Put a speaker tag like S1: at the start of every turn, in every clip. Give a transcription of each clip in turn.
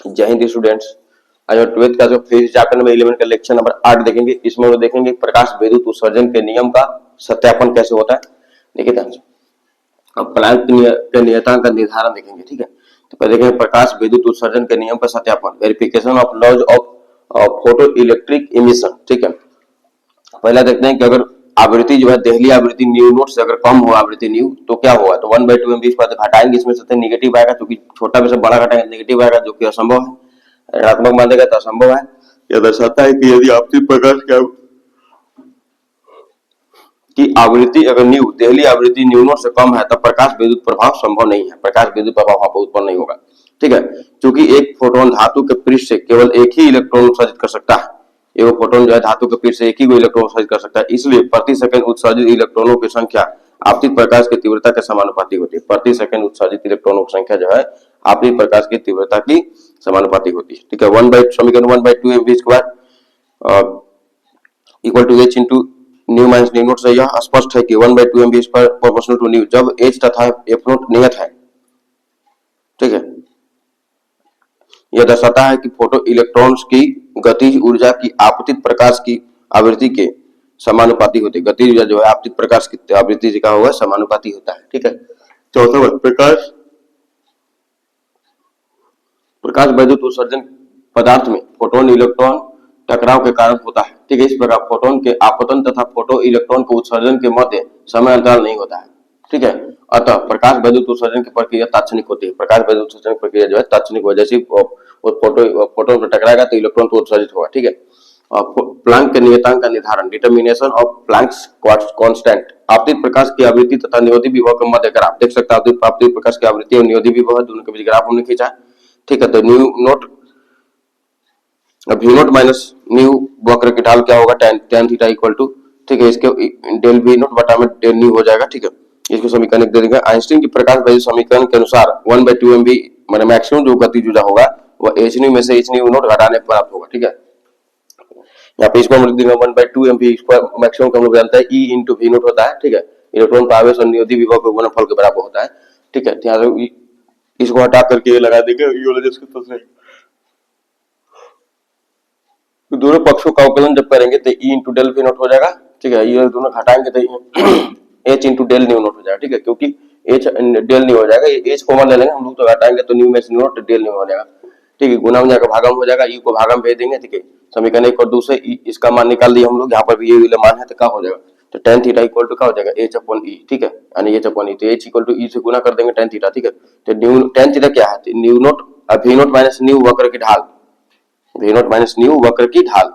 S1: जय हिंद स्टूडेंट्स। आज 12th का जो फिजिक्स चैप्टर नंबर 11 का लेक्चर नंबर 8 देखेंगे। इसमें वो देखेंगे प्रकाश विद्युत उत्सर्जन के नियम का सत्यापन कैसे होता है। देखिए ध्यान से, अब प्लैंक के नियतांक का निर्धारण देखेंगे। ठीक है, तो पहले देखेंगे प्रकाश विद्युत उत्सर्जन के नियम का सत्यापन, verification of laws of photoelectric emission. ठीक है, पहला देखते हैं कि अगर आवृत्ति जो है देहली आवृत्ति न्यू नोट से अगर कम हो आवृत्ति न्यू तो क्या होगा। तो 1/2 एमबी पर घटाएंगे, इसमें से निगेटिव आएगा, क्योंकि छोटा में से बड़ा घटाएंगे नेगेटिव आएगा, जो कि असंभव है। ऋणात्मक मान देगा तो असंभव है। यह दर्शाता है कि यदि आपतित प्रकाश की आवृत्ति अगर न्यू देहली आवृत्ति न्यू नोट से कम है तब प्रकाश विद्युत प्रभाव संभव नहीं है, प्रकाश विद्युत प्रभाव वहां पर उत्पन्न नहीं होगा। ठीक है, क्योंकि एक फोटोन धातु के पृष्ठ से केवल एक ही इलेक्ट्रॉन उत्सर्जित कर सकता है। एक फोटोन जो है धातु के पृष्ठ से एक ही इलेक्ट्रॉन उत्सर्जित कर सकता है, इसलिए प्रति सेकंड उत्सर्जित इलेक्ट्रॉनों की संख्या आपतित प्रकाश की तीव्रता के समानुपाती होती है। प्रति सेकंड उत्सर्जित इलेक्ट्रॉनों की संख्या जो है आपतित प्रकाश की तीव्रता की समानुपाती होती है। ठीक है, समीकरण 1/2 M V square equal to H into nu minus nu naught से यह स्पष्ट है कि 1/2 M V square proportional to nu, जब एच तथा एफ नोट नियत है। ठीक है, यह दर्शाता है कि फोटो इलेक्ट्रॉन्स की गतिज ऊर्जा की आपतित प्रकाश की आवृत्ति के समानुपाती होती है। गतिज ऊर्जा जो है आपतित प्रकाश की आवृत्ति का हुआ समानुपाती होता है। ठीक है, चौथा प्रकाश विद्युत उत्सर्जन पदार्थ में फोटोन इलेक्ट्रॉन टकराव के कारण होता है। ठीक है, इस प्रकार फोटोन के आपतन तथा फोटो इलेक्ट्रॉन के उत्सर्जन के मध्य समय अंतराल नहीं होता है। ठीक है, अतः प्रकाश विद्युत उत्सर्जन की प्रक्रिया तात्क्षणिक होती है। प्रकाश विद्युत उत्सर्जन की प्रक्रिया जो है तात्क्षणिक हो, जैसे फोटोन पर टकराएगा तो इलेक्ट्रॉन को उत्सर्जित होगा। ठीक है, प्लैंक के नियतांक का निर्धारण, डिटर्मिनेशन ऑफ प्लैंक्स कांस्टेंट, आपतित प्रकाश की आवृत्ति तथा निरोधी विभव के मध्य ग्राफ देख सकते हैं। आपतित प्रकाश की आवृत्ति और निरोधी विभव दोनों के बीच ग्राफ हमने खींचा। ठीक है, तो nu naught V naught minus nu वक्र की ढाल क्या होगा, tan थीटा इक्वल टू, ठीक है, इसके डेल वी नोट बटा में डेल न्यू हो जाएगा। ठीक है, इसको समीकरण दे देंगे। आइंस्टीन की प्रकाश विद्युत समीकरण के अनुसार 1/2 एमवी माने मैक्सिमम जो गतिज ऊर्जा होगा वह एच न्यू में से एच न्यू नोट घटाने पर प्राप्त होगा। ठीक है, यहाँ पे इसको हम लिख देंगे 1/2 एमवी स्क्वायर मैक्सिमम का हम लोग जानते हैं ई इंटू वी नोट होता है। ठीक है, इलेक्ट्रॉन का आवेश और निरोधी विभव के गुणनफल के बराबर होता है। ठीक है, यहाँ से इसको हटा करके ये लगा देंगे, ये वाला जिसके तरफ तो दोनों पक्षों का अवकलन जब करेंगे तो E into del V naught हो जाएगा। ठीक है, ये दोनों घटाएंगे तो H into del nu naught हो जाएगा। ठीक है, क्योंकि एच डेल न्यू हो जाएगा, एच कॉमन ले लेंगे हम लोग तो घटाएंगे तो न्यू में से न्यू नोट डेल न्यू हो जाएगा। ठीक है, गुना में जाकर भागम हो जाएगा, ई को भागम भेज देंगे। ठीक है, समीकरण 1 और 2 से इसका मान निकाल दिया हम लोग, यहाँ पर भी ये वाला मान है तो क्या हो जाएगा, तो tan थीटा इक्वल टू क्या हो जाएगा एच अपॉन ई। ठीक है, यानी एच अपॉन ई, तो एच इक्वल टू ई से गुना कर देंगे tan थीटा। ठीक है, तो न्यू tan थीटा क्या है, nu naught V naught minus nu वक्र की ढाल, वी नोट माइनस न्यू वक्र की ढाल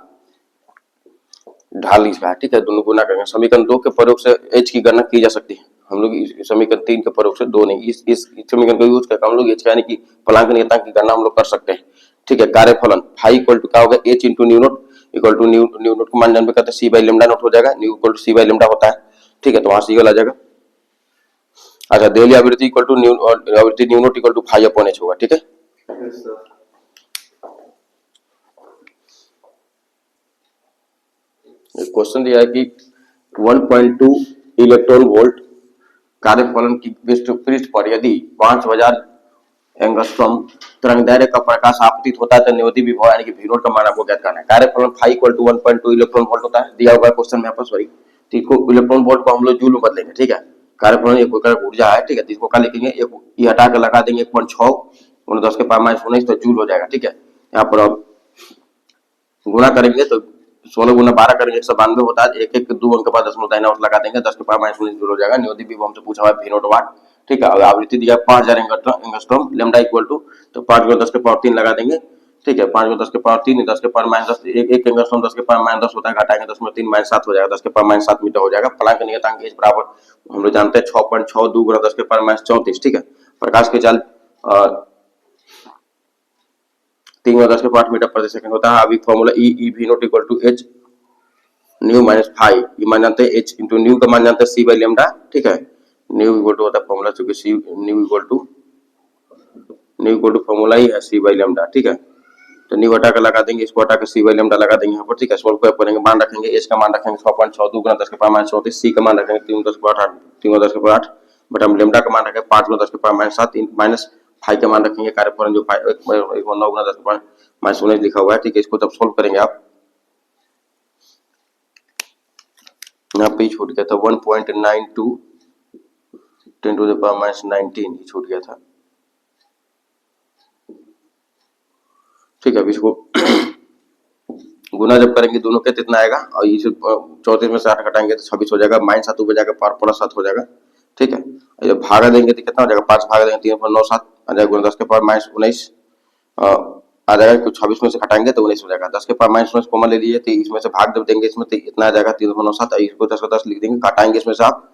S1: इसका है। ठीक है, दोनों गुना करेंगे। समीकरण 2 के प्रयोग से एच की गणना की जा सकती है। हम लोग समीकरण 3 के प्रयोग से 2 नहीं, इस समीकरण को यूज करके हम लोग एच यानी कि प्लैंक नियतांक की गणना हम लोग कर सकते हैं। ठीक है, कार्यफलन फाई इक्वल टू क्या होगा, H into nu naught equal to nu naught को मान जानते हैं सी बाई लेमडा नोट हो जाएगा, nu equal to C by lambda होता है। ठीक है, तो वहां सी वाला आ जाएगा। अच्छा, देहली आवृत्ति इक्वल टू न्यू आवृत्ति nu naught equal to phi upon H होगा। ठीक है, क्वेश्चन दिया है कि 1.2 इलेक्ट्रॉन वोल्ट कार्यफलन की पृष्ठ पर यदि 5000 एंगस्ट्रॉम तरंगदैर्घ्य का प्रकाश आपतित होता है तो निरोधी विभव यानी कि वी नोट का मान आपको ज्ञात करना है। कार्यफलन phi equal to 1.2 electron volt होता है, दिया हुआ क्वेश्चन में आपको सॉरी, तो इसको इलेक्ट्रॉन वोल्ट को हम लोग जूल में बदलेंगे। ठीक है, कार्यफलन एक प्रकार ऊर्जा है। ठीक है, तो इसको क्या लिखेंगे, ये हटा कर लगा देंगे 1.6 10 के पावर माइनस 19 तो जूल हो जाएगा। ठीक है, यहाँ पर अब गुणा करेंगे तो 16 गुना 12 करेंगे 192 होता है, एक 2 अंक के बाद 10 लगा देंगे, 10 के पावर माइनस 19 जूल हो जाएगा। निरोधी विभव हमसे पूछा हुआ है वी नोट वाट। ठीक है, आवृत्ति दिया 5000 एंगस्ट्रॉम, लेमडा इक्वल टू, तो 5 को 10 के पावर 3 लगा देंगे। ठीक है, 5 को 10 के पावर 3 10 के पावर माइनस 10, एक एंगस्ट्रॉम 10 के पावर माइनस 10 होता है, घटाएंगे 10 में 3 माइनस 7 हो जाएगा, 10 के पावर माइनस 7 मीटर हो जाएगा। प्लैंक नियतांक एच बराबर हम लोग जानते हैं 6.62 गुना 10 के पावर माइनस 34। ठीक है, प्रकाश की चाल 3 और 10 के पावर 8 मीटर प्रति सेकंड होता है। अभी formula E V naught equal to H nu minus phi, ये मान जानते हैं एच इंटू न्यू का मान जानते हैं सी बाई लेमडा। ठीक है, न्यू इक्वल टू होता है फॉर्मूला, चूंकि सी न्यू इक्वल टू फॉर्मूला ही है सी बाई लेमडा। ठीक है, तो न्यू हटा कर लगा देंगे, इसको हटा कर सी बाई लेमडा लगा देंगे यहाँ पर। ठीक है, सोल्व करेंगे, मान रखेंगे एच का मान रखेंगे 6.62 गुना 10 के पावर माइनस 34, सी का मान रखेंगे 3 10 के पावर 8 बटा लेमडा का मान रखेंगे 5 10 के पावर माइनस 7 माइनस फाई का मान रखेंगे, कार्यफलन जो 9 गुना 10 के पावर -19 लिखा हुआ है, ठीक है। इसको जब सोल्व करेंगे आप, यहाँ पे छूट गया था 1.92 10 टू द पावर -19 छूट गया था, ठीक है। अब इसको गुना जब करेंगे दोनों के कितना आएगा, और इसे 34 में से 8 घटाएंगे तो 26 हो जाएगा, -7 ऊपर जाकर पावर +7 हो जाएगा, ठीक है। जब भागा देंगे तो कितना हो जाएगा, 5 भागा देंगे 3.97 आ जाएगा, 10 के पावर -19 आ जाएगा, कुछ 26 में से घटाएंगे तो 19 हो जाएगा। 10 के पावर -19 कॉमन ले लीजिए, तो इसमें से भाग जब देंगे इसमें तो इतना आ जाएगा 3.97, इसको 10 का 10 लिख देंगे, घटाएंगे इसमें से आप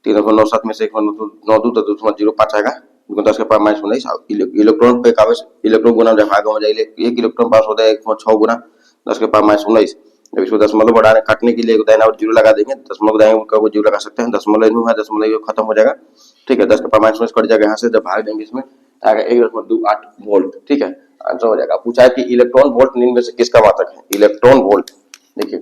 S1: 3.97 में से 1.92 तो 2.05 आएगा, 10 के पावर -19। इलेक्ट्रॉन पे कागज इलेक्ट्रॉन गुना जब भाग हो जाएगा, एक इलेक्ट्रॉन पास होता है 1.6 गुना 10 के पावर -19। जब इसको दशमलव बढ़ाने काटने के लिए दाहिना और जीरो लगा देंगे, दशमलव दाएं का वो जीरो लगा सकते हैं, दशमलव है, दशमलव खत्म हो जाएगा, ठीक है। 10 के पावर -19 कट जाएगा यहाँ से, जब भाग देंगे इसमें आएगा 1.28 वोल्ट, ठीक है, आंसर हो जाएगा। पूछा है कि इलेक्ट्रॉन वोल्ट निम्न में से किसका मात्रक है। इलेक्ट्रॉन वोल्ट, देखिए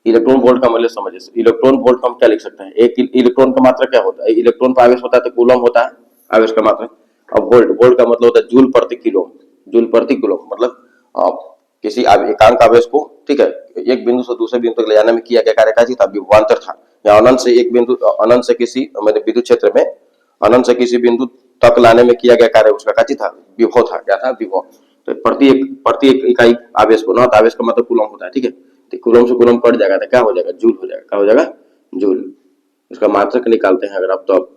S1: इलेक्ट्रॉन वोल्ट का मूल्य समझिए। इलेक्ट्रॉन वोल्ट को हम क्या लिख सकते हैं, एक इलेक्ट्रॉन का मात्रक क्या होता है, इलेक्ट्रॉन पर आवेश होता है तो कूलम होता है आवेश का मात्रक। अब वोल्ट का मतलब होता है जूल प्रति किलो, जूल प्रति किलो मतलब किसी एकांक आवेश को, ठीक है, एक बिंदु से दूसरे बिंदु तक ले जाने में किया गया कार्य का था, विभवांतर था, या अनंत से एक बिंदु, अनंत से किसी विद्युत क्षेत्र में अनंत से किसी बिंदु तक लाने में किया गया कार्य उसका क्या था, विभव था, क्या था, विभव। तो प्रति एक इकाई आवेश को, ना आवेश का मतलब कूलम होता है, ठीक है, तो कूलम से कूलम कट जाएगा तो क्या हो जाएगा, जूल हो जाएगा, क्या हो जाएगा, जूल। इसका मात्रक निकालते हैं अगर आप, तो आप,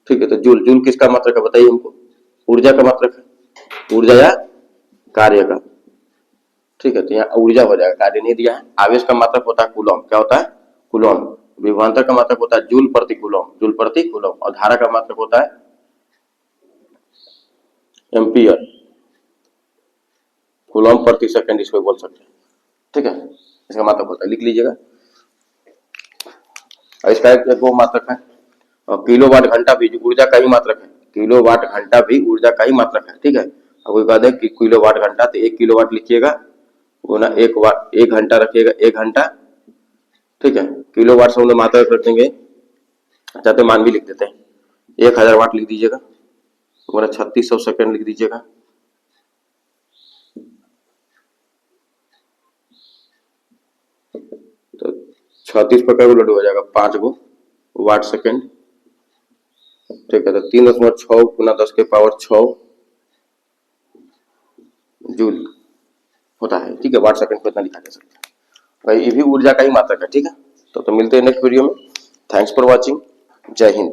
S1: ठीक है, तो जूल, जूल किसका मात्रक है बताइए हमको, ऊर्जा का मात्रक है, ऊर्जा या कार्य का, ठीक है। तो यहाँ ऊर्जा हो जाएगा, कार्य नहीं दिया है। आवेश का मात्रक होता है कूलम, क्या होता है, कूलम। विभवांतर का मात्रक होता है जूल प्रति कूलम, जूल प्रति कूलम। और धारा का मात्रक होता है एम्पियर, कूलम प्रति सेकंड, इसको बोल सकते हैं, ठीक है। इसका मात्रक होता है, लिख लीजिएगा। और इसका एक वो मात्रक है, और किलोवाट घंटा भी ऊर्जा का ही मात्रक है, किलोवाट घंटा भी ऊर्जा का ही मात्रक है, ठीक है। अब कोई कह दे कि किलोवाट घंटा, तो 1 किलोवाट लिखिएगा, गुना 1 वाट, 1 घंटा रखिएगा, 1 घंटा, ठीक है। किलोवाट से हम मात्रक रख देंगे, चाहते मान भी लिख देते हैं, 1000 वाट लिख दीजिएगा, गुना 3600 सेकंड लिख दीजिएगा, तो 36 पर क्या उलट हो जाएगा, 5 गो वाट सेकंड, ठीक है। तो 3.6 गुना 10 के पावर 6 जूल होता है, ठीक है। वाट सेकंड को इतना लिखा जा सकता है भाई, ये भी ऊर्जा का ही मात्रक है, ठीक है। तो मिलते हैं नेक्स्ट वीडियो में। थैंक्स फॉर वॉचिंग, जय हिंद।